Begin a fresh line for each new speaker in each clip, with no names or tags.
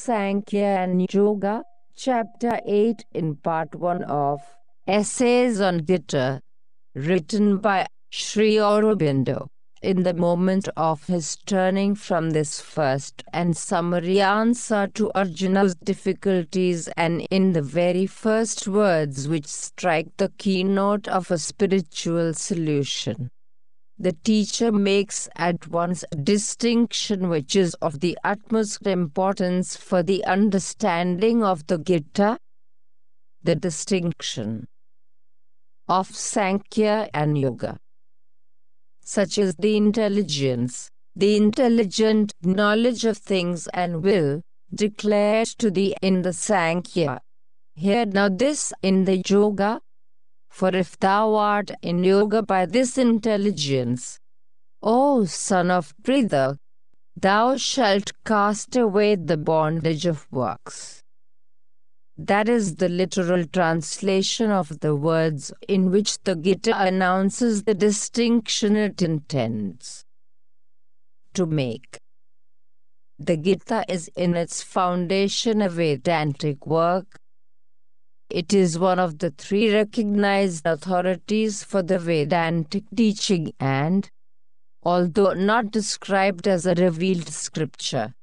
Sankhya and Yoga, Chapter 8 in Part 1 of Essays on GITA, written by Shri Aurobindo. In the moment of his turning from this first and summary answer to Arjuna's difficulties, and in the very first words which strike the keynote of a spiritual solution, the teacher makes at once a distinction which is of the utmost importance for the understanding of the Gita, the distinction of Sankhya and Yoga. Such is the intelligence, the intelligent knowledge of things and will, declared to thee in the Sankhya. Hear now this in the Yoga. For if thou art in Yoga by this intelligence, O son of Pritha, thou shalt cast away the bondage of works. That is the literal translation of the words in which the Gita announces the distinction it intends to make. The Gita is in its foundation a Vedantic work. It is one of the three recognized authorities for the Vedantic teaching and, although not described as a revealed scripture,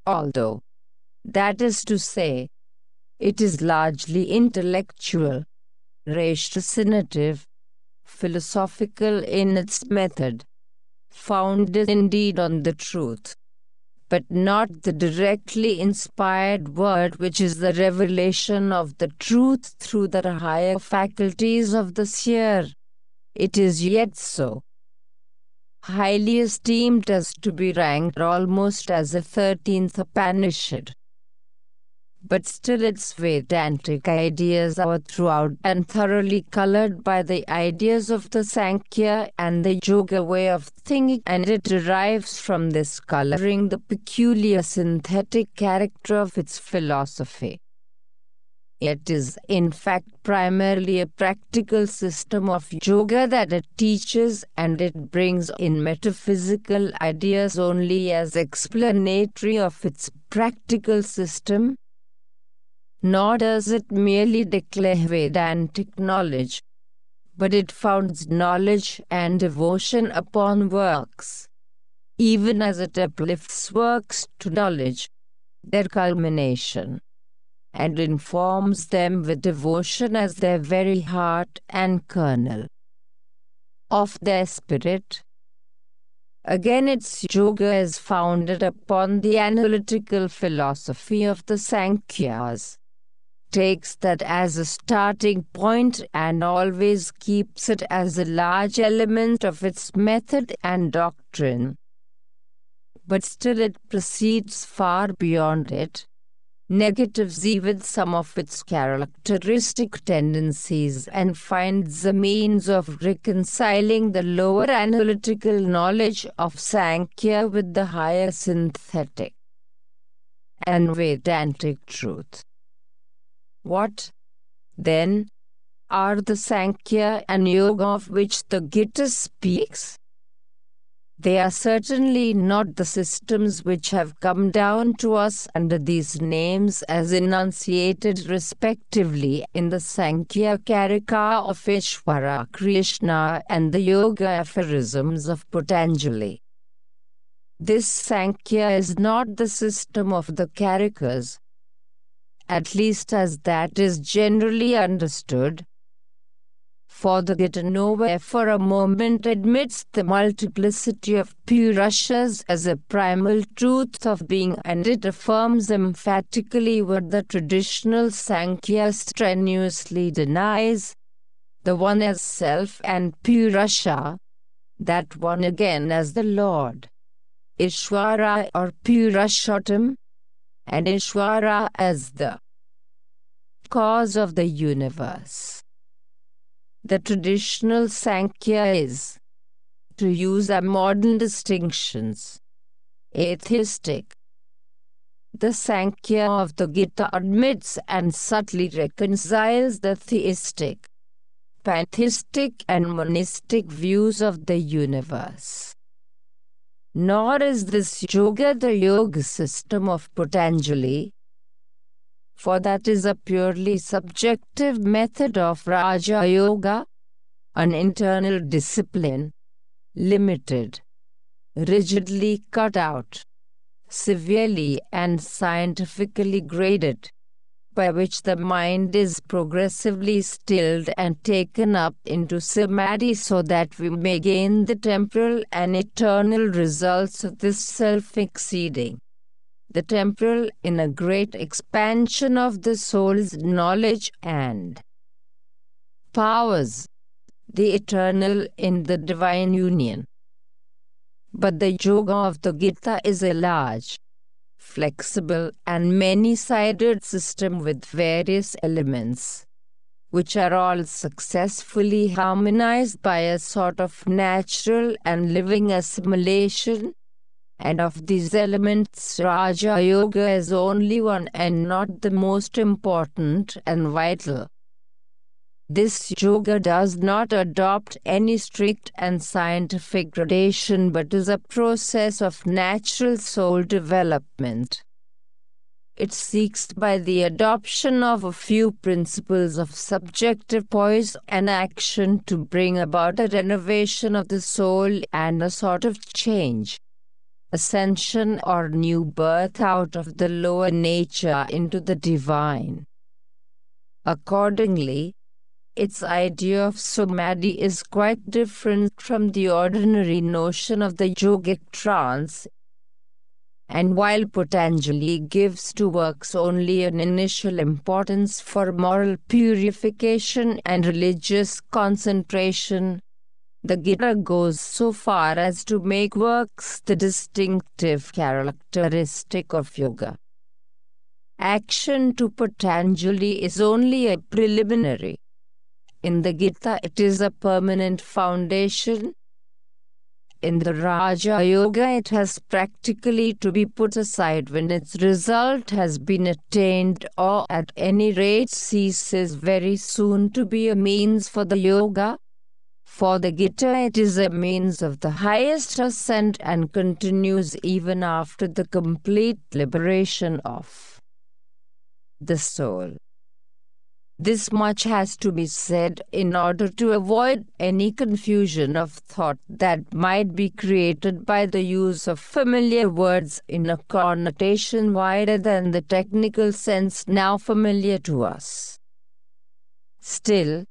that is to say, it is largely intellectual, rationative, philosophical in its method, founded indeed on the truth, but not the directly inspired word which is the revelation of the truth through the higher faculties of the seer. It is yet so highly esteemed as to be ranked almost as a 13th Upanishad. But still its Vedantic ideas are throughout and thoroughly colored by the ideas of the Sankhya and the Yoga way of thinking, and it derives from this coloring the peculiar synthetic character of its philosophy. It is, in fact, primarily a practical system of yoga that it teaches, and it brings in metaphysical ideas only as explanatory of its practical system. Nor does it merely declare Vedantic knowledge, but it founds knowledge and devotion upon works, even as it uplifts works to knowledge, their culmination, and informs them with devotion as their very heart and kernel of their spirit. Again, its yoga is founded upon the analytical philosophy of the Sankhyas, takes that as a starting point and always keeps it as a large element of its method and doctrine. But still it proceeds far beyond it, negatives even some of its characteristic tendencies, and finds a means of reconciling the lower analytical knowledge of Sankhya with the higher synthetic and Vedantic truth. What, then, are the Sankhya and Yoga of which the Gita speaks? They are certainly not the systems which have come down to us under these names as enunciated respectively in the Sankhya Karika of Ishvara Krishna and the Yoga aphorisms of Patanjali. This Sankhya is not the system of the Karikas, at least as that is generally understood. For the Gita nowhere for a moment admits the multiplicity of Purushas as a primal truth of being, and it affirms emphatically what the traditional Sankhya strenuously denies, the one as self and Purusha, that one again as the Lord, Ishvara or Purushottam, and Ishvara as the cause of the universe. The traditional Sankhya is, to use our modern distinctions, atheistic. The Sankhya of the Gita admits and subtly reconciles the theistic, pantheistic and monistic views of the universe. Nor is this yoga the yoga system of Patanjali, for that is a purely subjective method of Raja Yoga, an internal discipline, limited, rigidly cut out, severely and scientifically graded, by which the mind is progressively stilled and taken up into samadhi so that we may gain the temporal and eternal results of this self-exceeding. The temporal in a great expansion of the soul's knowledge and powers, the eternal in the divine union. But the yoga of the Gita is a large, flexible and many-sided system with various elements, which are all successfully harmonized by a sort of natural and living assimilation. And of these elements, Raja Yoga is only one and not the most important and vital. This yoga does not adopt any strict and scientific gradation but is a process of natural soul development. It seeks by the adoption of a few principles of subjective poise and action to bring about a renovation of the soul and a sort of change, ascension or new birth out of the lower nature into the divine. Accordingly, its idea of samadhi is quite different from the ordinary notion of the yogic trance. And while Patanjali gives to works only an initial importance for moral purification and religious concentration, the Gita goes so far as to make works the distinctive characteristic of yoga. Action to Patanjali is only a preliminary. In the Gita it is a permanent foundation. In the Raja Yoga it has practically to be put aside when its result has been attained or at any rate ceases very soon to be a means for the yoga. For the Gita it is a means of the highest ascent and continues even after the complete liberation of the soul. This much has to be said in order to avoid any confusion of thought that might be created by the use of familiar words in a connotation wider than the technical sense now familiar to us. Still,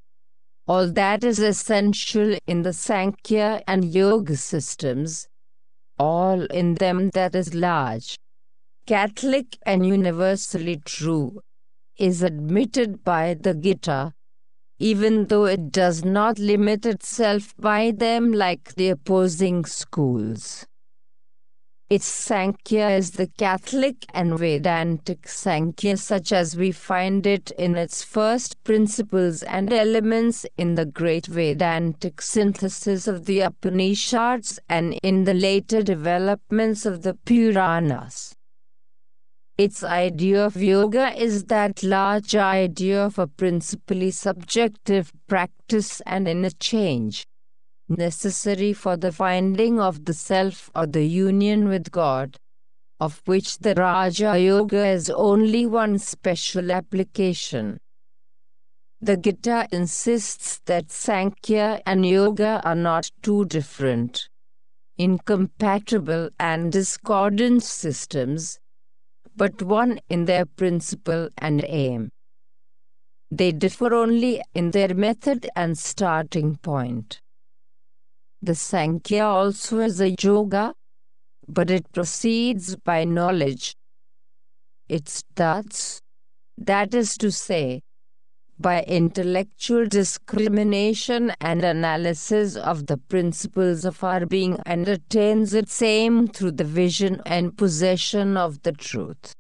all that is essential in the Sankhya and Yoga systems, all in them that is large, Catholic and universally true, is admitted by the Gita, even though it does not limit itself by them like the opposing schools. Its Sankhya is the Catholic and Vedantic Sankhya such as we find it in its first principles and elements in the great Vedantic synthesis of the Upanishads and in the later developments of the Puranas. Its idea of yoga is that large idea of a principally subjective practice and inner change, necessary for the finding of the self or the union with God, of which the Raja Yoga is only one special application. The Gita insists that Sankhya and Yoga are not two different, incompatible and discordant systems, but one in their principle and aim. They differ only in their method and starting point. The Sankhya also is a yoga, but it proceeds by knowledge. It starts, that is to say, by intellectual discrimination and analysis of the principles of our being and attains its aim through the vision and possession of the truth.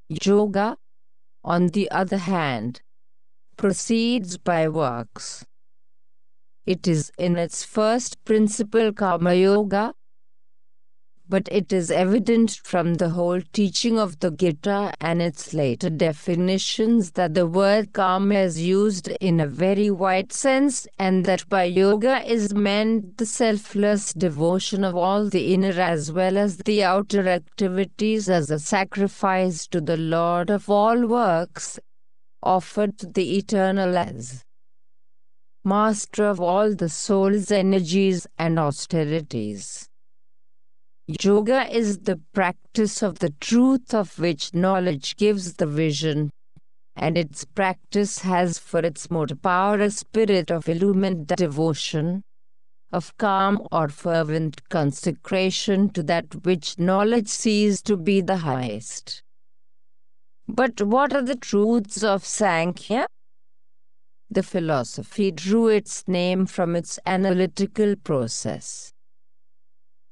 Yoga, on the other hand, proceeds by works. It is in its first principle Karma Yoga, but it is evident from the whole teaching of the Gita and its later definitions that the word karma is used in a very wide sense, and that by yoga is meant the selfless devotion of all the inner as well as the outer activities as a sacrifice to the Lord of all works, offered to the Eternal as Master of all the soul's energies and austerities. Yoga is the practice of the truth of which knowledge gives the vision, and its practice has for its motive power a spirit of illumined devotion, of calm or fervent consecration to that which knowledge sees to be the highest. But what are the truths of Sankhya? The philosophy drew its name from its analytical process.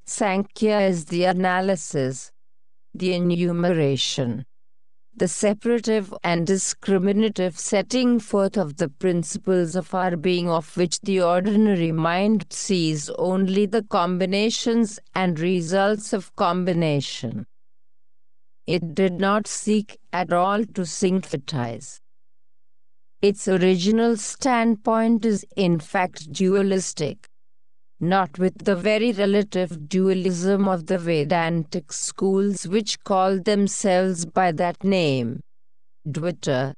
Sankhya is the analysis, the enumeration, the separative and discriminative setting forth of the principles of our being, of which the ordinary mind sees only the combinations and results of combination. It did not seek at all to syncretize. Its original standpoint is in fact dualistic, not with the very relative dualism of the Vedantic schools which call themselves by that name, Dvaita,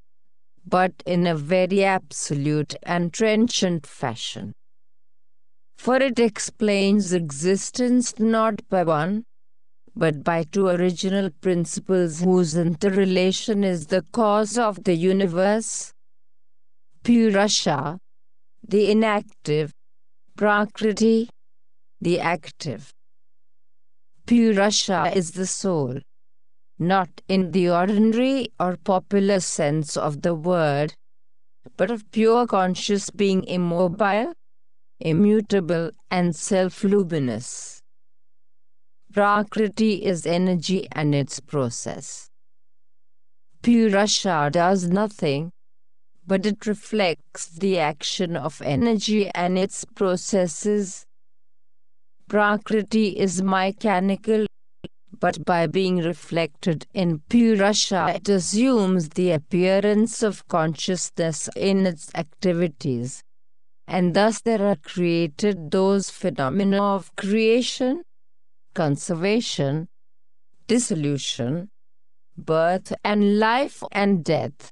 but in a very absolute and trenchant fashion. For it explains existence not by one, but by two original principles whose interrelation is the cause of the universe: Purusha, the inactive, Prakriti, the active. Purusha is the soul, not in the ordinary or popular sense of the word, but of pure conscious being, immobile, immutable, and self-luminous. Prakriti is energy and its process. Purusha does nothing, but it reflects the action of energy and its processes. Prakriti is mechanical, but by being reflected in Purusha, it assumes the appearance of consciousness in its activities, and thus there are created those phenomena of creation, conservation, dissolution, birth and life and death,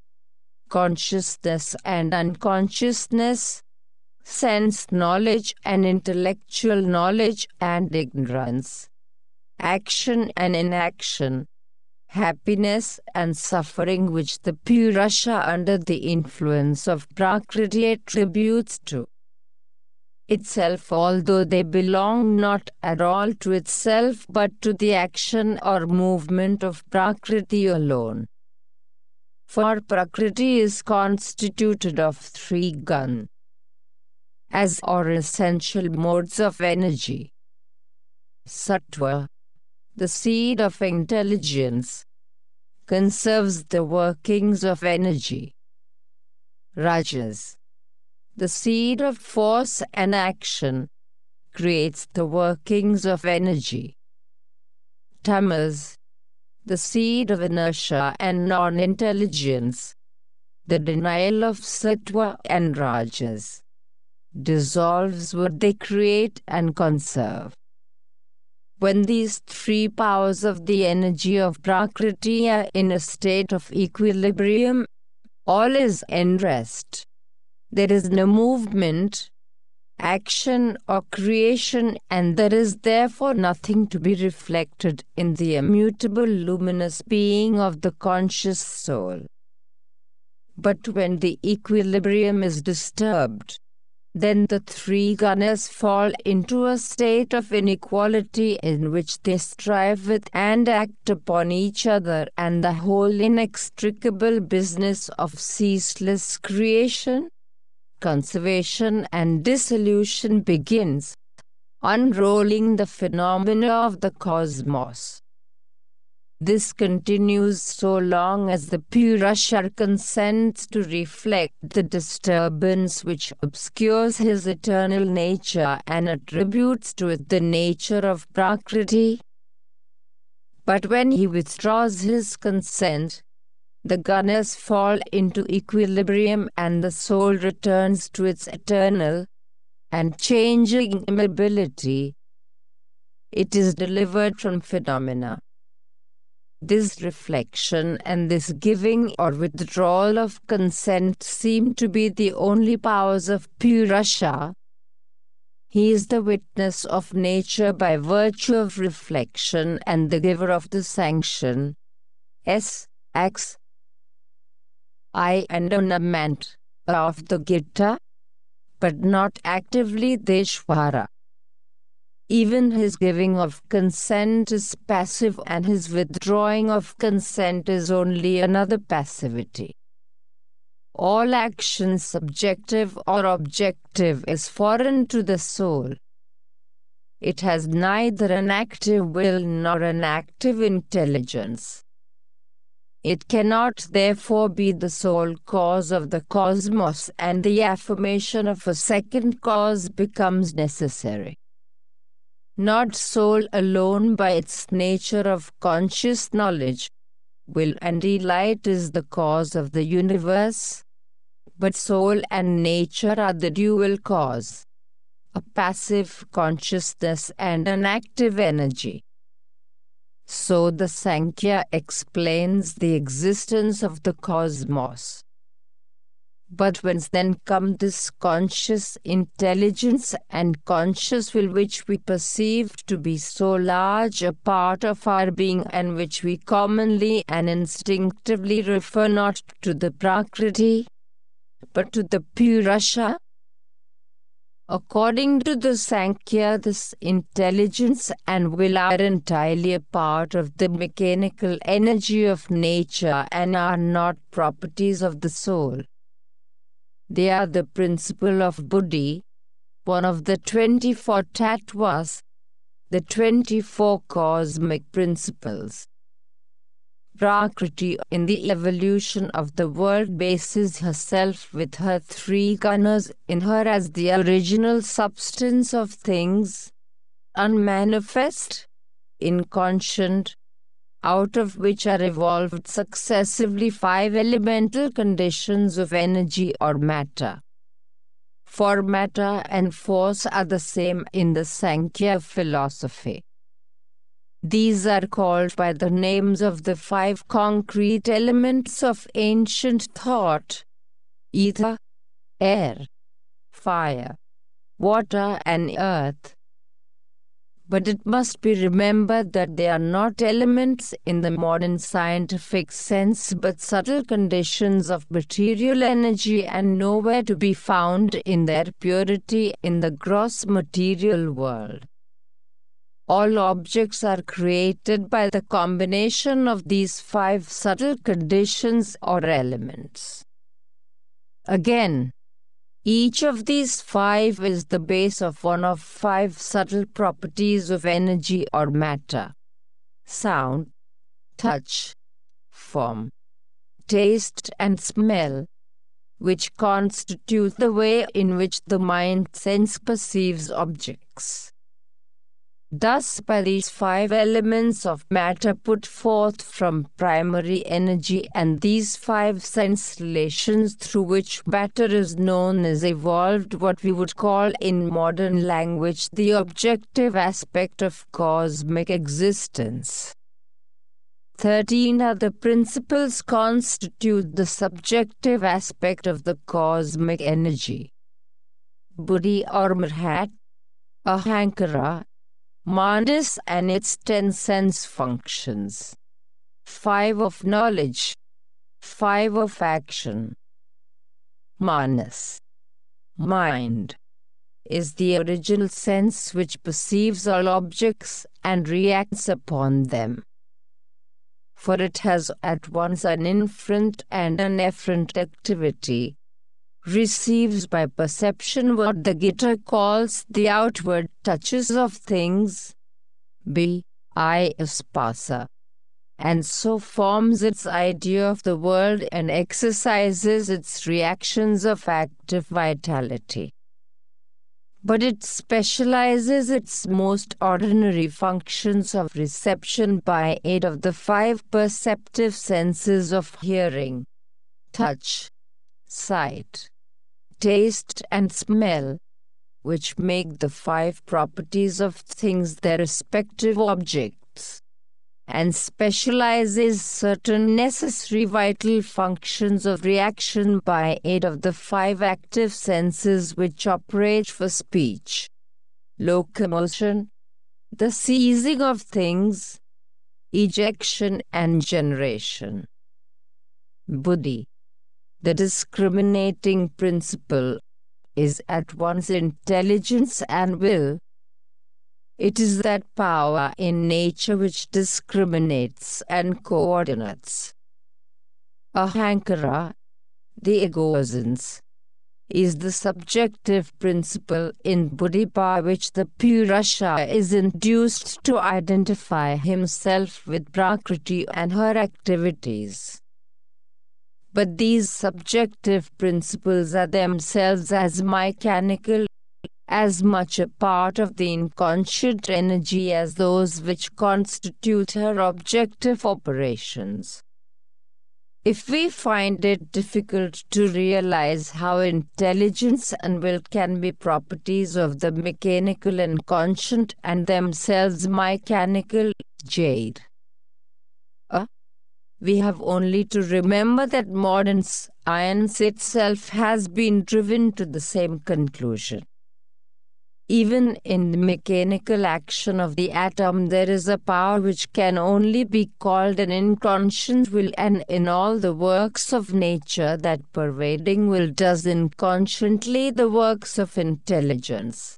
consciousness and unconsciousness, sense knowledge and intellectual knowledge and ignorance, action and inaction, happiness and suffering, which the Purusha under the influence of Prakriti attributes to itself, although they belong not at all to itself but to the action or movement of Prakriti alone. For Prakriti is constituted of three gunas, as or essential modes of energy. Sattva, the seed of intelligence, conserves the workings of energy. Rajas, the seed of force and action, creates the workings of energy. Tamas, the seed of inertia and non-intelligence, the denial of sattva and rajas, dissolves what they create and conserve. When these three powers of the energy of Prakriti are in a state of equilibrium, all is in rest. There is no movement, action or creation, and there is therefore nothing to be reflected in the immutable luminous being of the conscious soul. But when the equilibrium is disturbed, then the three gunas fall into a state of inequality in which they strive with and act upon each other, and the whole inextricable business of ceaseless creation, conservation and dissolution begins, unrolling the phenomena of the cosmos. This continues so long as the Purusha consents to reflect the disturbance which obscures his eternal nature and attributes to it the nature of Prakriti, But when he withdraws his consent, the gunners fall into equilibrium and the soul returns to its eternal and changing immobility. It is delivered from phenomena. This reflection and this giving or withdrawal of consent seem to be the only powers of Purusha. He is the witness of nature by virtue of reflection and the giver of the sanction, S.X. I and ornament of the GITA, but not actively the Ishvara. Even his giving of consent is passive and his withdrawing of consent is only another passivity. All action, subjective or objective, is foreign to the soul. It has neither an active will nor an active intelligence. It cannot therefore be the sole cause of the cosmos, and the affirmation of a second cause becomes necessary. Not soul alone by its nature of conscious knowledge, will and delight is the cause of the universe, but soul and nature are the dual cause, a passive consciousness and an active energy. So the Sankhya explains the existence of the cosmos. But whence then come this conscious intelligence and conscious will which we perceive to be so large a part of our being and which we commonly and instinctively refer not to the Prakriti, but to the Purusha? According to the Sankhya, this intelligence and will are entirely a part of the mechanical energy of nature and are not properties of the soul. They are the principle of Buddhi, one of the 24 tattvas, the 24 cosmic principles. Prakriti, in the evolution of the world, bases herself with her three gunas in her as the original substance of things, unmanifest, inconscient, out of which are evolved successively 5 elemental conditions of energy or matter. For matter and force are the same in the Sankhya philosophy. These are called by the names of the 5 concrete elements of ancient thought: ether, air, fire, water and earth. But it must be remembered that they are not elements in the modern scientific sense but subtle conditions of material energy and nowhere to be found in their purity in the gross material world. All objects are created by the combination of these 5 subtle conditions or elements. Again, each of these 5 is the base of one of 5 subtle properties of energy or matter: sound, touch, form, taste and smell, which constitute the way in which the mind sense perceives objects. Thus, by these 5 elements of matter put forth from primary energy and these 5 sense relations through which matter is known is evolved what we would call in modern language the objective aspect of cosmic existence. 13 other principles constitute the subjective aspect of the cosmic energy: Buddhi or Mrihat, Ahankara, Manas and its 10 sense functions, 5 of knowledge, 5 of action. Manas, mind, is the original sense which perceives all objects and reacts upon them. For it has at once an inferent and an efferent activity, receives by perception what the GITA calls the outward touches of things, I spasa, and so forms its idea of the world and exercises its reactions of active vitality. but it specializes its most ordinary functions of reception by aid of the 5 perceptive senses of hearing, touch, sight, taste and smell, which make the 5 properties of things their respective objects, and specializes certain necessary vital functions of reaction by aid of the 5 active senses which operate for speech, locomotion, the seizing of things, ejection and generation. Buddhi, the discriminating principle, is at once intelligence and will. It is that power in nature which discriminates and coordinates. Ahankara, the egoessence, is the subjective principle in buddhi by which the Purusha is induced to identify himself with Prakriti and her activities. But these subjective principles are themselves as mechanical, as much a part of the inconscient energy as those which constitute her objective operations. If we find it difficult to realize how intelligence and will can be properties of the mechanical inconscient and themselves mechanical jade, we have only to remember that modern science itself has been driven to the same conclusion. Even in the mechanical action of the atom there is a power which can only be called an inconscient will, and in all the works of nature that pervading will does inconsciently the works of intelligence.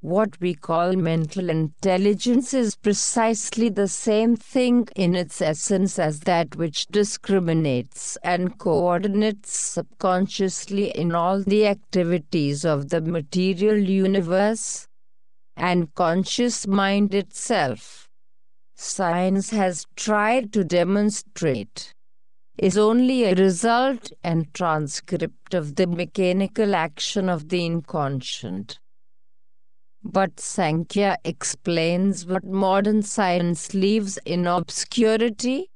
What we call mental intelligence is precisely the same thing in its essence as that which discriminates and coordinates subconsciously in all the activities of the material universe and conscious mind itself. Science has tried to demonstrate is only a result and transcript of the mechanical action of the inconscient. But Sankhya explains what modern science leaves in obscurity,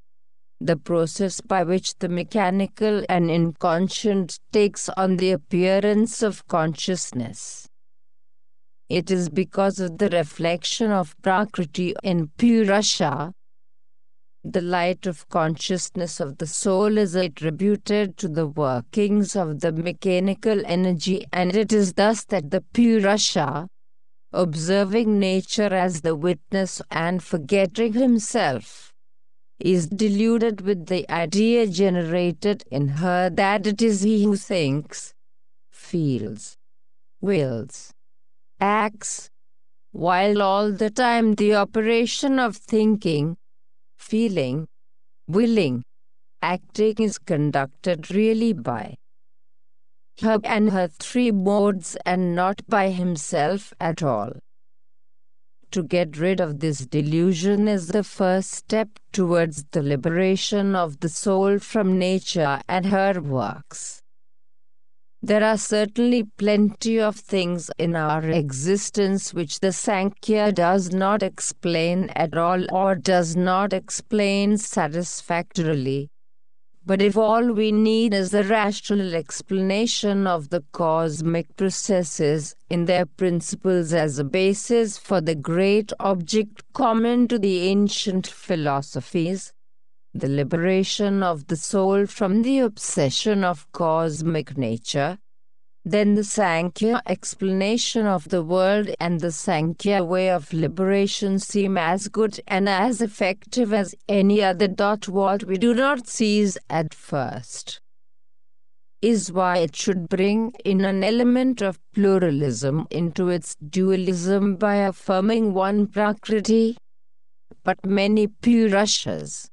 the process by which the mechanical and inconscient takes on the appearance of consciousness. It is because of the reflection of Prakriti in Purusha, the light of consciousness of the soul is attributed to the workings of the mechanical energy, and it is thus that the Purusha, observing nature as the witness and forgetting himself, is deluded with the idea generated in her that it is he who thinks, feels, wills, acts, while all the time the operation of thinking, feeling, willing, acting is conducted really by her and her 3 modes and not by himself at all. To get rid of this delusion is the first step towards the liberation of the soul from nature and her works. There are certainly plenty of things in our existence which the Sankhya does not explain at all or does not explain satisfactorily. But if all we need is a rational explanation of the cosmic processes in their principles as a basis for the great object common to the ancient philosophies, the liberation of the soul from the obsession of cosmic nature, then the Sankhya explanation of the world and the Sankhya way of liberation seem as good and as effective as any other. What we do not seize at first is why it should bring in an element of pluralism into its dualism by affirming one Prakriti, but many Purushas.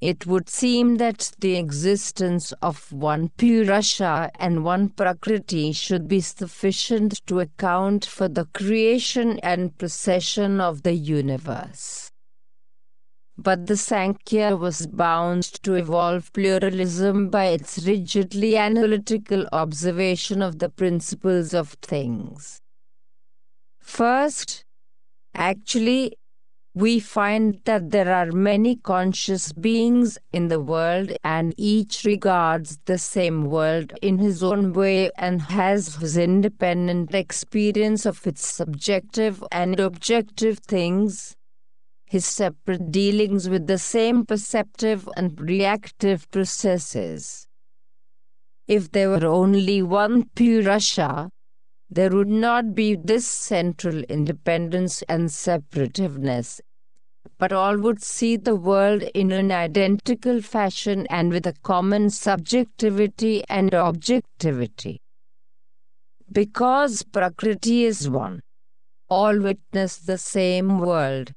It would seem that the existence of one Purusha and one Prakriti should be sufficient to account for the creation and procession of the universe. But the Sankhya was bound to evolve pluralism by its rigidly analytical observation of the principles of things. First, actually, we find that there are many conscious beings in the world, and each regards the same world in his own way and has his independent experience of its subjective and objective things, his separate dealings with the same perceptive and reactive processes. If there were only one Purusha, there would not be this central independence and separativeness, but all would see the world in an identical fashion and with a common subjectivity and objectivity. Because Prakriti is one, all witness the same world.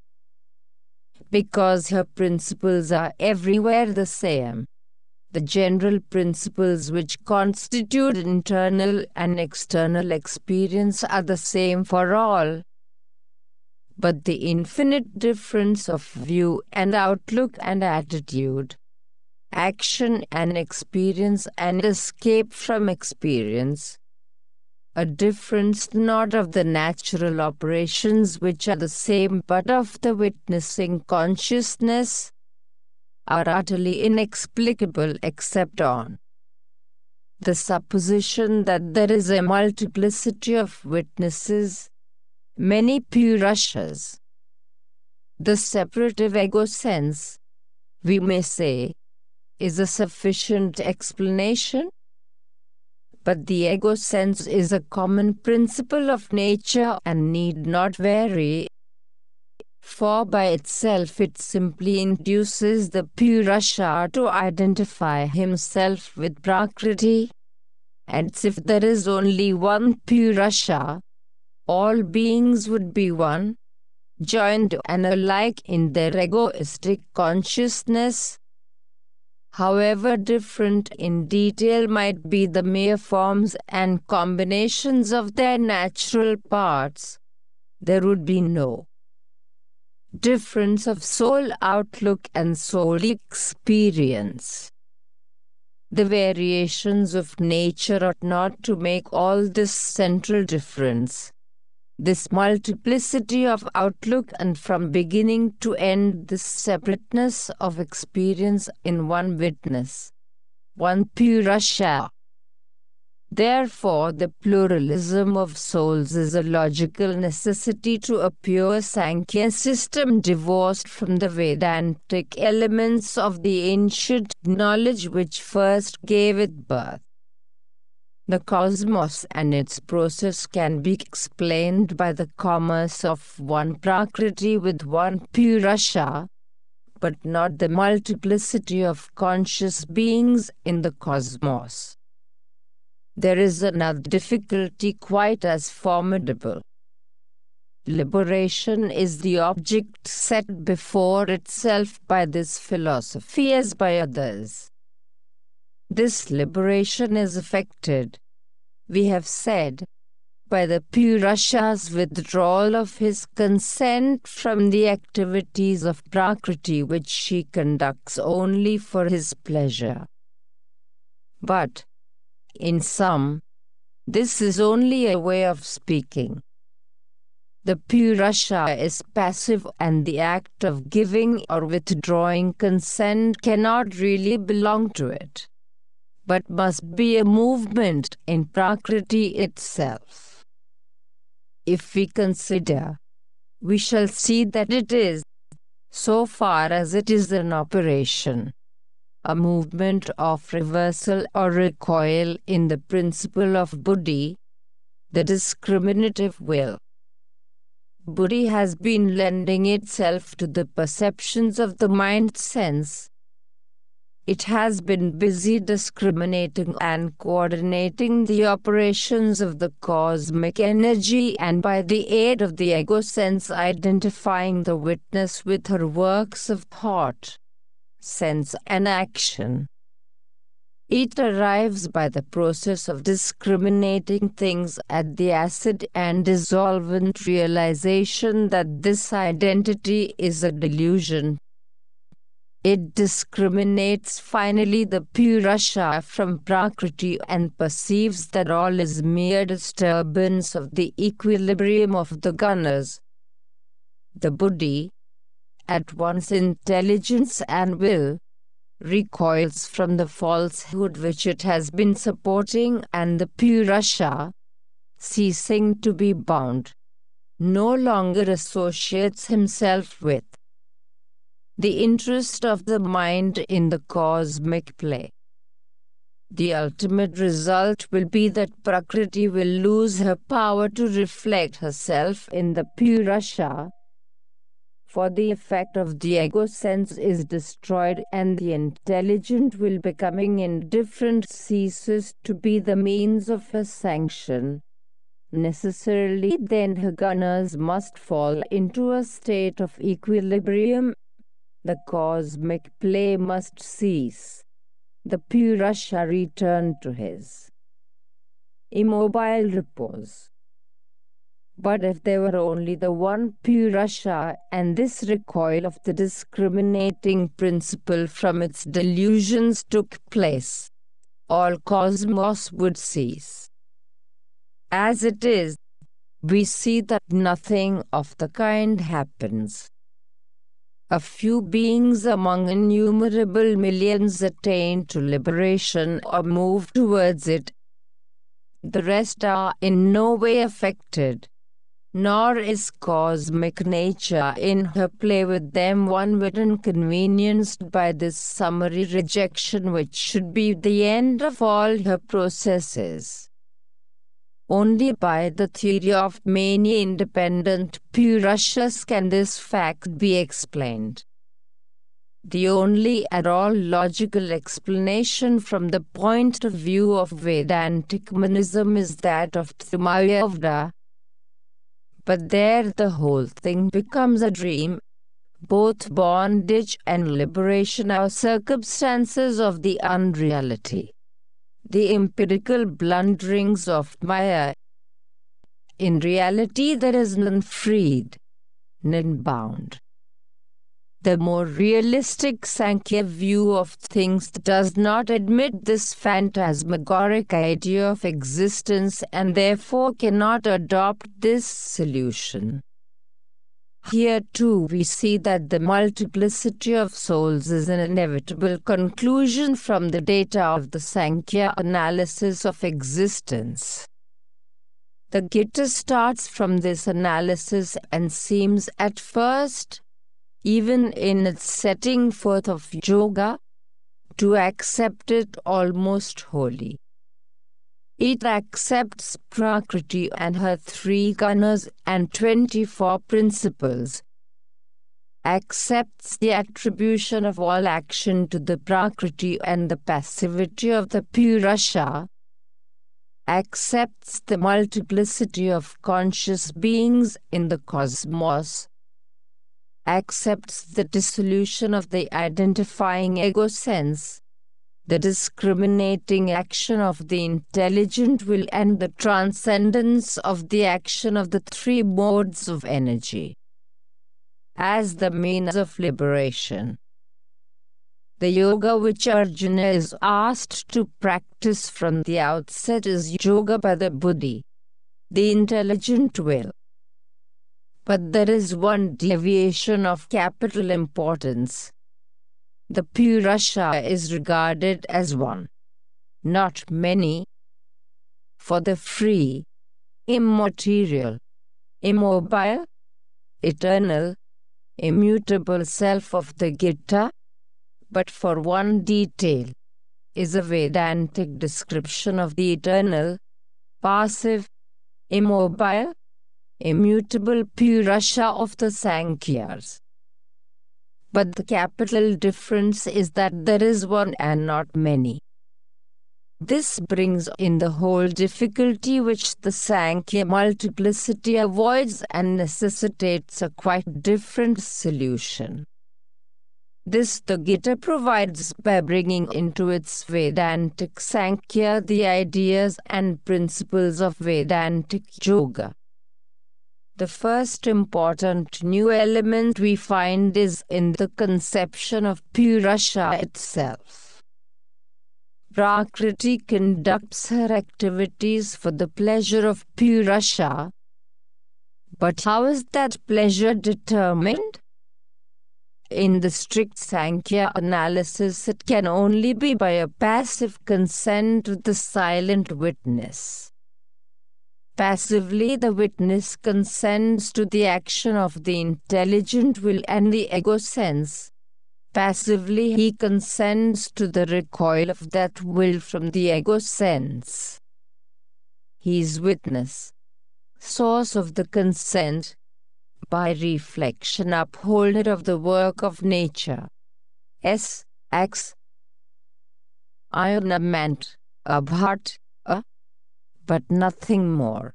Because her principles are everywhere the same, the general principles which constitute internal and external experience are the same for all. But the infinite difference of view and outlook and attitude, action and experience and escape from experience, a difference not of the natural operations which are the same but of the witnessing consciousness, are utterly inexplicable except on the supposition that there is a multiplicity of witnesses, many Purushas. The separative ego sense, we may say, is a sufficient explanation. But the ego sense is a common principle of nature and need not vary, for by itself it simply induces the Purusha to identify himself with Prakriti. And if there is only one Purusha, all beings would be one, joined and alike in their egoistic consciousness. However different in detail might be the mere forms and combinations of their natural parts, there would be no difference of soul outlook and soul experience. The variations of nature ought not to make all this central difference, this multiplicity of outlook and from beginning to end this separateness of experience in one witness, one Purusha. Therefore, the pluralism of souls is a logical necessity to a pure Sankhya system divorced from the Vedantic elements of the ancient knowledge which first gave it birth. The cosmos and its process can be explained by the commerce of one Prakriti with one Purusha, but not the multiplicity of conscious beings in the cosmos. There is another difficulty quite as formidable. Liberation is the object set before itself by this philosophy as by others. This liberation is effected, we have said, by the Purusha's withdrawal of his consent from the activities of Prakriti which she conducts only for his pleasure. But, in sum, this is only a way of speaking. The Purusha is passive and the act of giving or withdrawing consent cannot really belong to it, but must be a movement in Prakriti itself. If we consider, we shall see that it is, so far as it is an operation, a movement of reversal or recoil in the principle of buddhi, the discriminative will. Buddhi has been lending itself to the perceptions of the mind sense. It has been busy discriminating and coordinating the operations of the cosmic energy and by the aid of the ego sense identifying the witness with her works of thought, sense and action. It arrives by the process of discriminating things at the acid and dissolvent realization that this identity is a delusion. It discriminates finally the Purusha from Prakriti and perceives that all is mere disturbance of the equilibrium of the gunas. The buddhi, at once intelligence and will, recoils from the falsehood which it has been supporting, and the Purusha, ceasing to be bound, no longer associates himself with the interest of the mind in the cosmic play. The ultimate result will be that Prakriti will lose her power to reflect herself in the Purusha, for the effect of the ego sense is destroyed and the intelligent will, becoming indifferent, ceases to be the means of her sanction. Necessarily then her gunas must fall into a state of equilibrium. The cosmic play must cease. The Purusha return to his immobile repose. But if there were only the one Purusha, and this recoil of the discriminating principle from its delusions took place, all cosmos would cease. As it is, we see that nothing of the kind happens. A few beings among innumerable millions attain to liberation or move towards it. The rest are in no way affected, nor is cosmic nature in her play with them one whit inconvenienced by this summary rejection which should be the end of all her processes. Only by the theory of many independent Purushas can this fact be explained. The only at all logical explanation from the point of view of Vedantic monism is that of Trimayavada. But there the whole thing becomes a dream. Both bondage and liberation are circumstances of the unreality, the empirical blunderings of Maya. In reality there is none freed, none bound. The more realistic Sankhya view of things does not admit this phantasmagoric idea of existence and therefore cannot adopt this solution. Here too we see that the multiplicity of souls is an inevitable conclusion from the data of the Sankhya analysis of existence. The GITA starts from this analysis and seems at first, even in its setting forth of yoga, to accept it almost wholly. It accepts Prakriti and her 3 gunas and 24 principles, accepts the attribution of all action to the Prakriti and the passivity of the Purusha, accepts the multiplicity of conscious beings in the cosmos, accepts the dissolution of the identifying ego sense, the discriminating action of the intelligent will and the transcendence of the action of the 3 modes of energy as the means of liberation. The yoga which Arjuna is asked to practice from the outset is yoga by the buddhi, the intelligent will. But there is one deviation of capital importance. The Purusha is regarded as one, not many. For the free, immaterial, immobile, eternal, immutable self of the GITA, but for one detail, is a Vedantic description of the eternal, passive, immobile, immutable Purusha of the Sankhyas. But the capital difference is that there is one and not many. This brings in the whole difficulty which the Sankhya multiplicity avoids and necessitates a quite different solution. This the GITA provides by bringing into its Vedantic Sankhya the ideas and principles of Vedantic Yoga. The first important new element we find is in the conception of Purusha itself. Prakriti conducts her activities for the pleasure of Purusha. But how is that pleasure determined? In the strict Sankhya analysis, it can only be by a passive consent of the silent witness. Passively, the witness consents to the action of the intelligent will and the ego sense. Passively, he consents to the recoil of that will from the ego sense. He is witness, source of the consent, by reflection upholder of the work of nature. X. Ornament, abhat, but nothing more.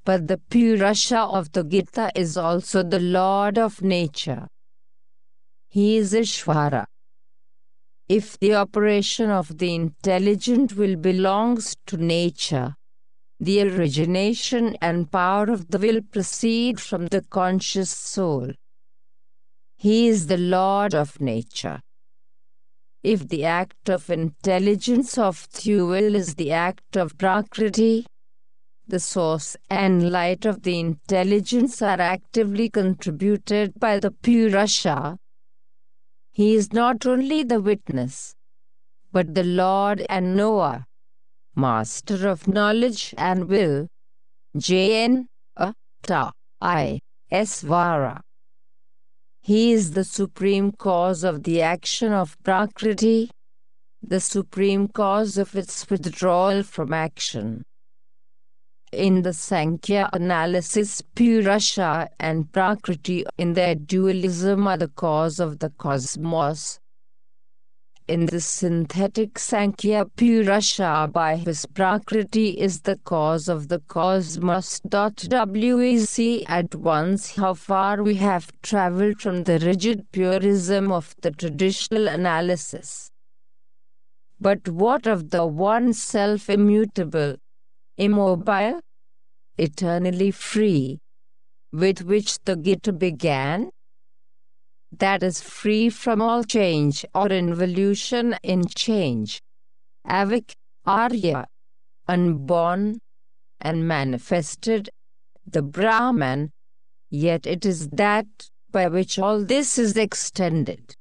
But the Purusha of the Gita is also the Lord of nature. He is Ishvara. If the operation of the intelligent will belongs to nature, the origination and power of the will proceed from the conscious soul. He is the Lord of nature. If the act of intelligence of the will is the act of Prakriti, the source and light of the intelligence are actively contributed by the Purusha. He is not only the witness, but the Lord and knower, master of knowledge and will. Jn. Ta. I. Svara. He is the supreme cause of the action of Prakriti, the supreme cause of its withdrawal from action. In the Sankhya analysis, Purusha and Prakriti in their dualism are the cause of the cosmos. In the synthetic Sankhya, Purusha by his Prakriti is the cause of the cosmos. We see at once how far we have travelled from the rigid purism of the traditional analysis. But what of the one self immutable, immobile, eternally free, with which the Gita began? That is free from all change or involution in change. Avik, Arya, unborn and manifested, the Brahman, yet it is that by which all this is extended.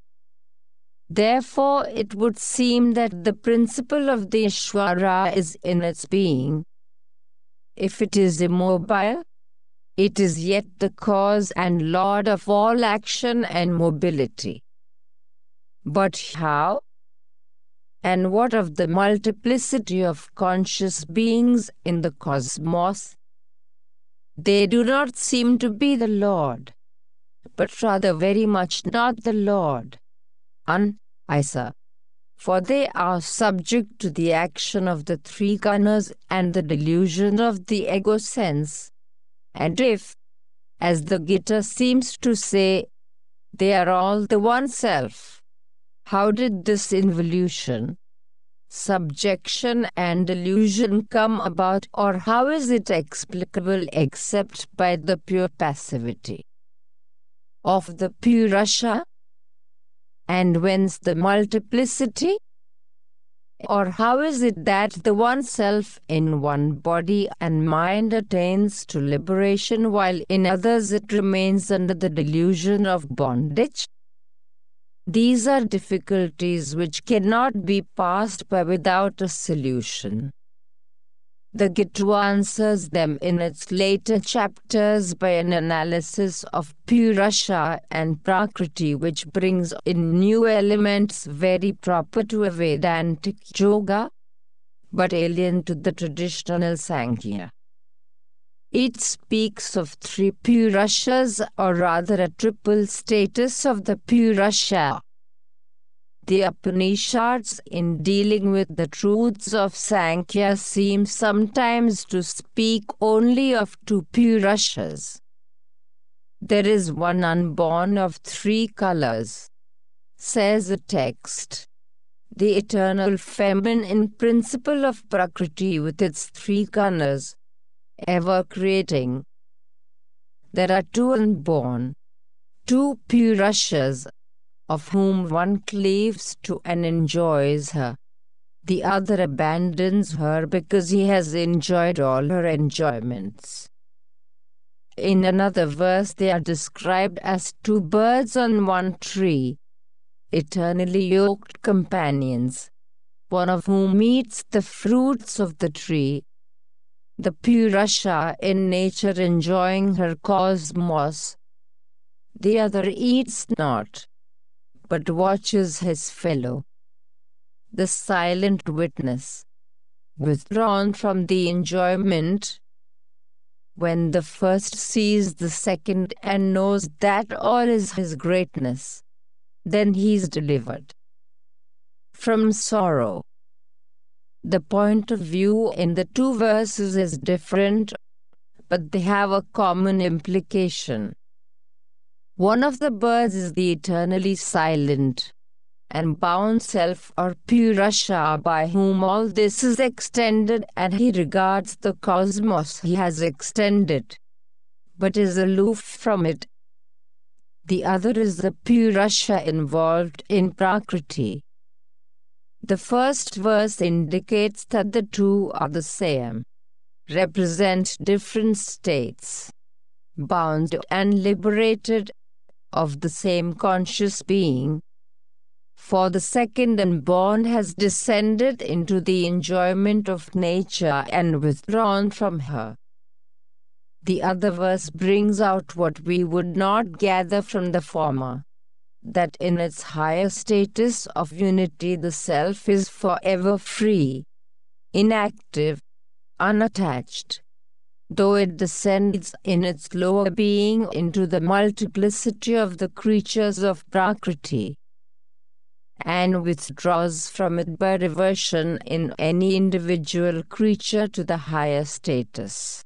Therefore it would seem that the principle of the Ishvara is in its being. If it is immobile, it is yet the cause and lord of all action and mobility. But how? And what of the multiplicity of conscious beings in the cosmos? They do not seem to be the Lord, but rather very much not the Lord. Isa. For they are subject to the action of the three gunas and the delusion of the ego sense. And if, as the Gita seems to say, they are all the one self, how did this involution, subjection and delusion come about, or how is it explicable except by the pure passivity of the Purusha? And whence the multiplicity? Or how is it that the one self in one body and mind attains to liberation while in others it remains under the delusion of bondage? These are difficulties which cannot be passed by without a solution. The Gita answers them in its later chapters by an analysis of Purusha and Prakriti, which brings in new elements very proper to a Vedantic yoga, but alien to the traditional Sankhya. It speaks of three Purushas, or rather a triple status of the Purusha. The Upanishads, in dealing with the truths of Sankhya, seem sometimes to speak only of two Purushas. There is one unborn of three colors, says the text. The eternal feminine principle of Prakriti with its three gunas, ever creating, There are two unborn, two Purushas, of whom one cleaves to and enjoys her. The other abandons her because he has enjoyed all her enjoyments. In another verse they are described as two birds on one tree, eternally yoked companions, one of whom eats the fruits of the tree, the Purusha in nature enjoying her cosmos. The other eats not, but watches his fellow. The silent witness, withdrawn from the enjoyment. When the first sees the second and knows that all is his greatness, then he is delivered from sorrow. The point of view in the two verses is different, but they have a common implication. One of the birds is the eternally silent and bound self or Purusha by whom all this is extended, and he regards the cosmos he has extended, but is aloof from it. The other is the Purusha involved in Prakriti. The first verse indicates that the two are the same, represent different states, bound and liberated, of the same conscious being. For the second unborn has descended into the enjoyment of nature and withdrawn from her. The other verse brings out what we would not gather from the former, that in its higher status of unity the self is forever free, inactive, unattached, though it descends in its lower being into the multiplicity of the creatures of Prakriti, and withdraws from it by reversion in any individual creature to the higher status.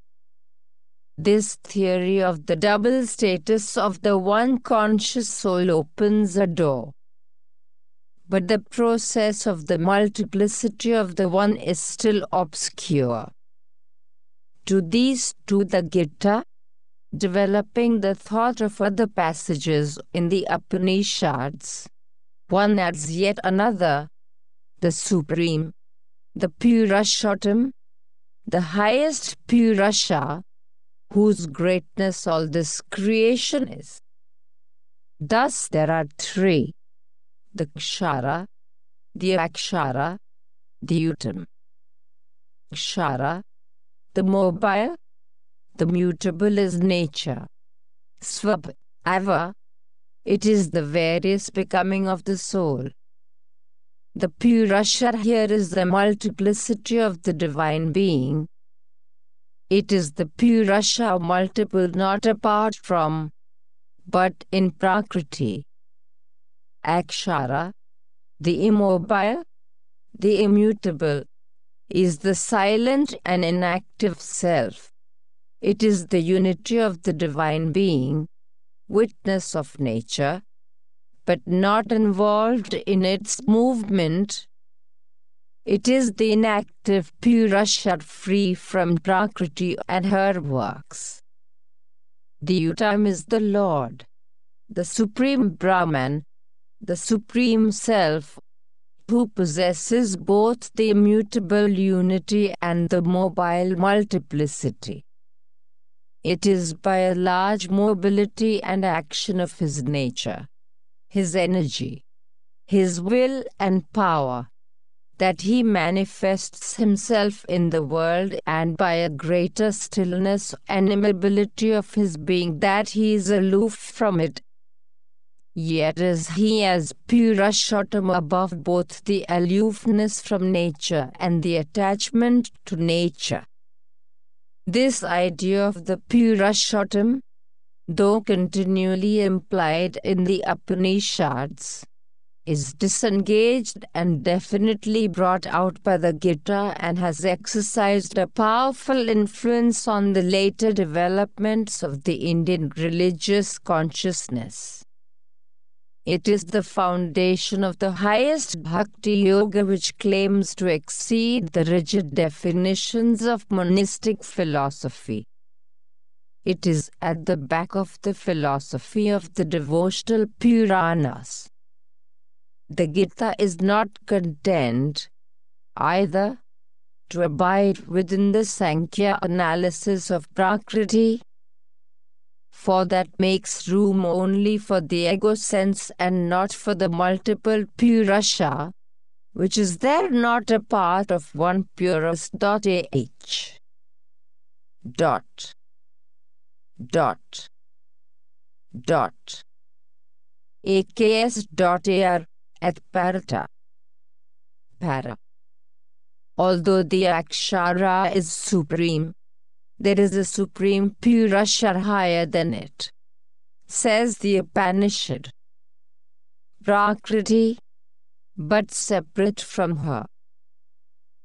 This theory of the double status of the one conscious soul opens a door. But the process of the multiplicity of the one is still obscure. To these two the Gita, developing the thought of other passages in the Upanishads, one adds yet another, the Supreme, the Purushottam, the highest Purusha, whose greatness all this creation is. Thus there are three, the Kshara, the Akshara, the Uttam. Kshara, the mobile, the mutable is nature. Svabhava, it is the various becoming of the soul. The Purusha here is the multiplicity of the divine being. It is the Purusha multiple not apart from, but in Prakriti. Akshara, the immobile, the immutable, is the silent and inactive self. It is the unity of the divine being, witness of nature, but not involved in its movement. It is the inactive Purusha free from Prakriti and her works. The Uttam is the Lord, the Supreme Brahman, the Supreme Self, who possesses both the immutable unity and the mobile multiplicity. It is by a large mobility and action of his nature, his energy, his will and power, that he manifests himself in the world, and by a greater stillness and immobility of his being that he is aloof from it. Yet is he as Purushottam above both the aloofness from nature and the attachment to nature. This idea of the Purushottam, though continually implied in the Upanishads, is disengaged and definitely brought out by the Gita and has exercised a powerful influence on the later developments of the Indian religious consciousness. It is the foundation of the highest bhakti yoga, which claims to exceed the rigid definitions of monistic philosophy. It is at the back of the philosophy of the devotional Puranas. The Gita is not content, either, to abide within the Sankhya analysis of Prakriti, for that makes room only for the ego sense and not for the multiple Purusha, which is there not a part of one purus. AH. Dot. Dot. Dot. AKS.AR at Parata. Para. Although the Akshara is supreme, there is a supreme Purusha higher than it, says the Upanishad. Prakriti, but separate from her.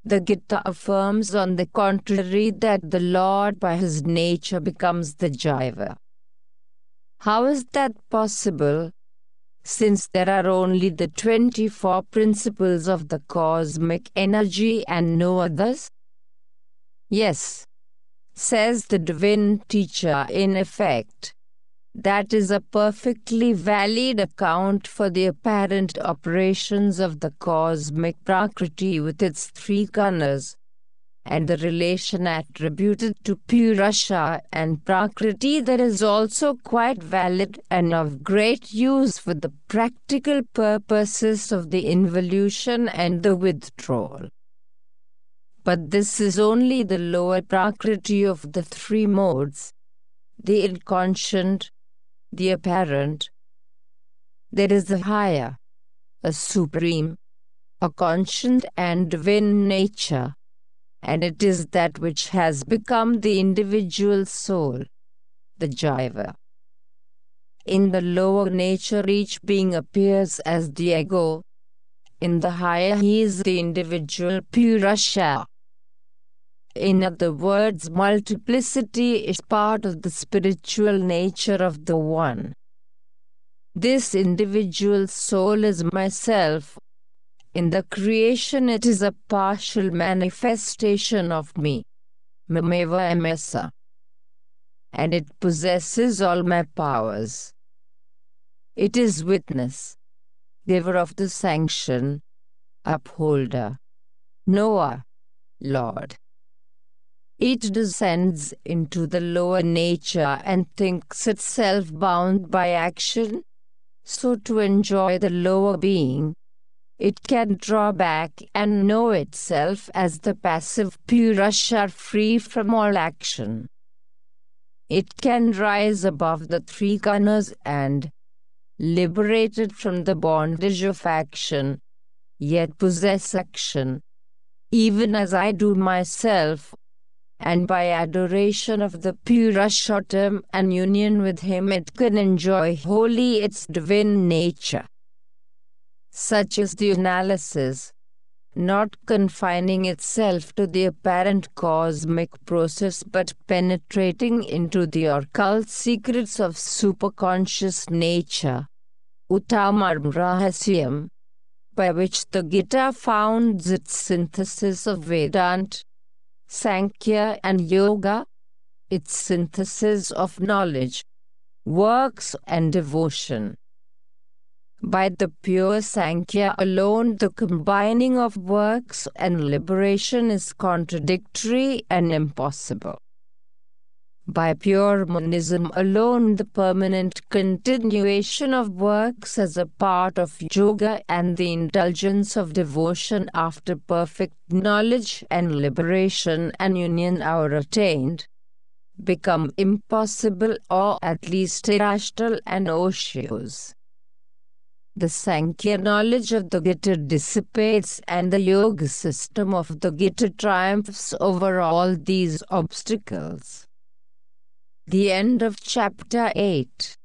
The Gita affirms on the contrary that the Lord by his nature becomes the Jiva. How is that possible, since there are only the 24 principles of the cosmic energy and no others? Yes, says the divine teacher, in effect, that is a perfectly valid account for the apparent operations of the cosmic Prakriti with its three gunas, and the relation attributed to Purusha and Prakriti that is also quite valid and of great use for the practical purposes of the involution and the withdrawal. But this is only the lower Prakriti of the three modes, the inconscient, the apparent. There is a higher, a supreme, a conscient and divine nature, and it is that which has become the individual soul, the Jiva. In the lower nature each being appears as the ego, in the higher he is the individual Purusha. In other words, multiplicity is part of the spiritual nature of the One. This individual soul is myself. In the creation it is a partial manifestation of me, Mameva Emesa, and it possesses all my powers. It is witness, giver of the sanction, upholder, knower, Lord. It descends into the lower nature and thinks itself bound by action, so to enjoy the lower being, it can draw back and know itself as the passive Purusha free from all action. It can rise above the three gunas and, liberated from the bondage of action, yet possess action, even as I do myself, and by adoration of the Purushottam and union with him it can enjoy wholly its divine nature. Such is the analysis, not confining itself to the apparent cosmic process but penetrating into the occult secrets of superconscious nature, Uttamam Rahasyam, by which the Gita founds its synthesis of Vedanta, Sankhya and Yoga, its synthesis of knowledge, works and devotion. By the pure Sankhya alone the combining of works and liberation is contradictory and impossible. By pure monism alone the permanent continuation of works as a part of yoga and the indulgence of devotion after perfect knowledge and liberation and union are attained, become impossible or at least irrational and osseous. The Sankhya knowledge of the Gita dissipates and the yoga system of the Gita triumphs over all these obstacles. The end of Chapter 8.